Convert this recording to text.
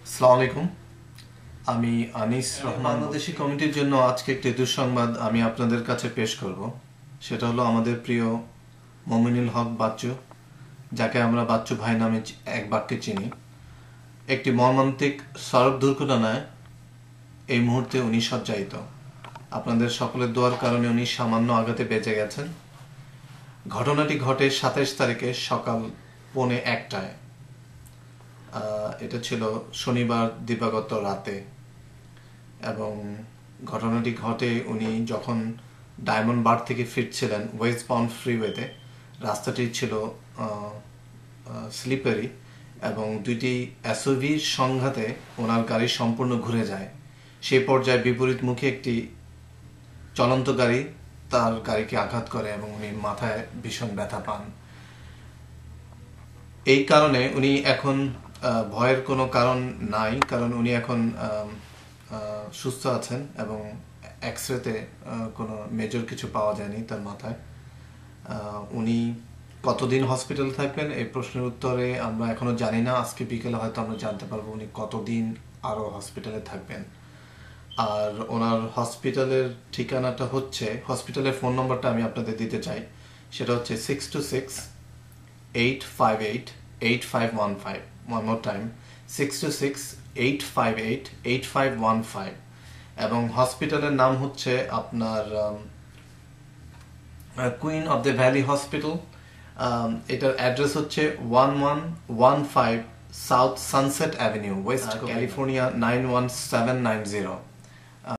আসসালামু আলাইকুম। আমি আনিস রহমান। বাংলাদেশি কমিটির জন্য আজকে একটি দুঃসংবাদ আমি আপনাদের কাছে পেশ করব। সেটা হলো আমাদের প্রিয় মমিনুল হক বাচ্চু, যাকে আমরা বাচ্চু ভাই নামে এক বাক্যে চিনি, একটি মর্মান্তিক সড়ক দুর্ঘটনায় এই মুহূর্তে উনি শয্যায়িত। আপনাদের সকলের দোয়ার কারণে উনি সামান্য আঘাতে বেঁচে গেছেন। ঘটনাটি ঘটে 27 তারিখে সকাল 1:45টায়। এটা ছিল শনিবার দিবাগত রাতে, এবং ঘটনাটি ঘটে উনি যখন ডায়মন্ড বার থেকে ফিরছিলেন ওয়েস্ট বাউন্ড ফ্রিওয়েতে। রাস্তাটি ছিল স্লিপারি এবং দুইটি এসইউভির সংঘাতে ওনার গাড়ি সম্পূর্ণ ঘুরে যায়। সেই পর্যায়ে বিপরীতমুখী একটি চলন্ত গাড়ি তার গাড়িকে আঘাত করে এবং উনি মাথায় ভীষণ ব্যথা পান। এই কারণে উনি এখন ভয়ের কোনো কারণ নাই, কারণ উনি এখন সুস্থ আছেন এবং এক্সরেতে কোনো মেজর কিছু পাওয়া যায়নি তার মাথায়। উনি কতদিন হসপিটালে থাকবেন এই প্রশ্নের উত্তরে আমরা এখনো জানি না। আজকে বিকেলে হয়তো আমরা জানতে পারবো উনি কতদিন আরও হসপিটালে থাকবেন। আর ওনার হসপিটালের ঠিকানাটা হচ্ছে, হসপিটালের ফোন নম্বরটা আমি আপনাদের দিতে চাই। সেটা হচ্ছে 626-858-8515। one more time, 626-858-8515। এবং হসপিটালের নাম হচ্ছে আপনার queen of the valley hospital. এটার অ্যাড্রেস হচ্ছে 1115 south sunset avenue, West California 91790।